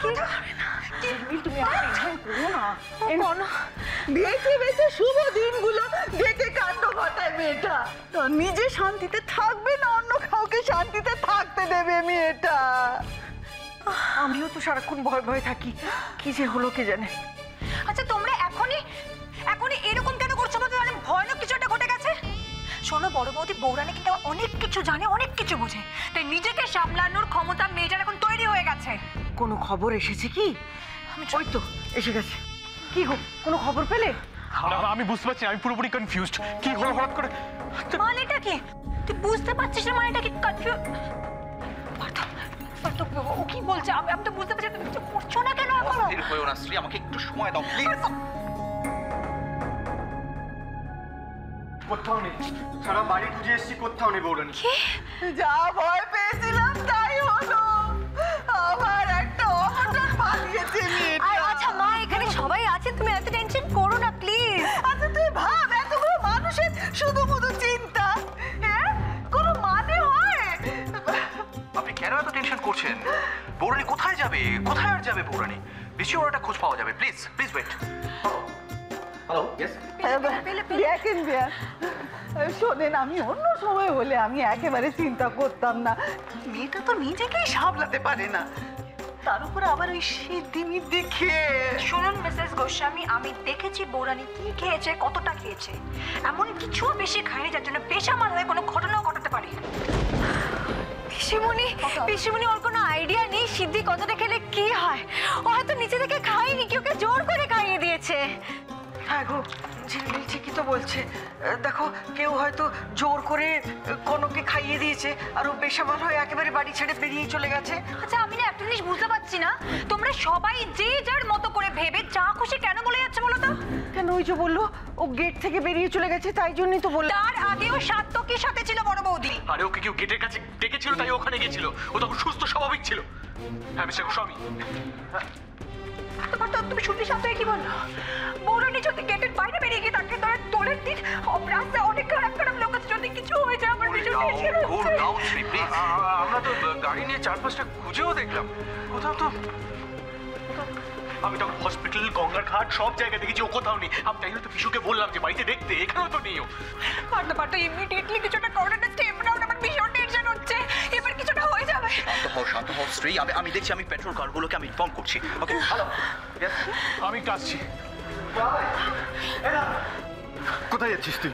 তুমি বেঁচে বেঁচে শুভ দিনগুলো দেখে কাণ্ড ঘটায় মেয়েটা। নিজে শান্তিতে থাকবে না, অন্য কাউকে শান্তিতে থাকতে দেবে মেয়েটা। আমিও তো সারাক্ষণ ভয় ভয় থাকি, কি যে হলো কে জানে। আচ্ছা তোমরা এখনই এরকম কেন করছো? বলতে মানে ভয়ানক কিছু একটা ঘটে গেছে। শোনো বড় বৌদি, বৌরানী কিন্তু অনেক কিছু জানে, অনেক কিছু বোঝে, তাই নিজেকে সামলানোর ক্ষমতা মেয়েটার এখন তৈরি হয়ে গেছে। কোনো খবর এসেছে কি? ওই তো এসে গেছে। কি গো, কোনো খবর পেলে? আমি বুঝতে পারছি, আমি পুরোপুরি কনফিউজড। কি হলো হঠাৎ করে? মানেটা কি তুই বুঝতে পারছিস না? মানেটা কি কনফিউজ? ও কি বলছে আমি তো বুঝতে পারছি। তুমি কিছু করছো না কেন এখনো? অস্থির হয়ো না শ্রী, আমাকে একটু সময় দাও প্লিজ। কোথাও নেই, সারা বাড়ি খুঁজে এসেছি, কোথাও নেই বৌরানী। যা ভয় পেয়েছিলাম তাই হলো, আমার একটা অঘটন পালিয়েছে মেয়েটা। আচ্ছা মা, এখানে সবাই আছে, তুমি এত টেনশন করো না প্লিজ। আচ্ছা তুই ভাব, এতগুলো মানুষের শুধু শুধু চিন্তা, হ্যাঁ কোনো মানে হয়? আপনি কেন এত টেনশন করছেন? বৌরানী কোথায় যাবে? কোথায় আর যাবে বৌরানী? নিশ্চয়ই ওর একটা খোঁজ পাওয়া যাবে। Please please wait. Hello, yes. দেখেন বিয়া, শোনেন, আমি অন্য সময় হলে আমি একেবারে চিন্তা করতাম না। মেয়েটা তো নিজেকেই সামলাতে পারে না, তার উপর আবার ওই সিদ্ধিমি দেখে। শুনুন মিসেস গোস্বামী, আমি দেখেছি বৌরানী কি খেয়েছে, কতটা খেয়েছে। এমন কিছু বেশি খায়নি যার জন্য বেসামাল হয়ে কোনো ঘটনাও ঘটাতে পারে। পিসিমণি ওর কোনো আইডিয়া নেই সিদ্ধি কতটা খেলে কি হয়। ও হয়তো নিচে থেকে খায়নি, কি ওকে জোর করে খাইয়ে দিয়েছে। হ্যাঁ গো, ঝিলমিল ঠিকই তো বলছে। দেখো, কেউ হয়তো জোর করে কনককে খাইয়ে দিয়েছে আর ও বেসামাল হয়ে একেবারে বাড়ি ছেড়ে বেরিয়ে চলে গেছে। আচ্ছা আমি না একটা জিনিস বুঝতে পারছি না, তোমরা সবাই যে যার মতো করে ভেবে যা খুশি কেন বলে যাচ্ছে বলো তো? কেন, ওই যে বললো ও গেট থেকে বেরিয়ে চলে গেছে, তাই জন্যই তো বললাম। তার আগেও সাত্তকীর সাথে ছিল বড় বৌদি। আরে ওকে কেউ গেটের কাছে ডেকেছিল, তাই ওখানে গেছিল। ও তখন সুস্থ স্বাভাবিক ছিল। হ্যাঁ মিস্টার গোস্বামী। তুমি শুনতে সাথে কি বললো? বৌরানী যদি গেটের বাইরে বেরিয়ে গিয়ে তাকে ধরে তোলের দিন রাস্তায় অনেক খারাপ খারাপ লোক আছে, যদি কিছু হয়ে যায় আমার ভীষণ টেনশন হচ্ছে। আমরা তো গাড়ি নিয়ে চারপাশটা খুঁজেও দেখলাম, কোথাও তো। আমি তখন হসপিটাল, গঙ্গার ঘাট সব জায়গায় দেখেছি, ও কোথাও নেই। আমি তাই তো পিসুকে বললাম যে বাড়িতে দেখতে, এখানেও তো নেই ও। পারতো ইমিডিয়েটলি কিছুটা করে একটা স্টেপ নাও, আমার ভীষণ টেনশন হচ্ছে, এবার কিছুটা হয়ে যাবে। শান্ত হও শ্রী, আমি দেখছি, আমি পেট্রোল কারগুলোকে আমি ইনফর্ম করছি। ওকে হ্যালো, আমি একটু আসছি। কোথায় যাচ্ছিস তুই?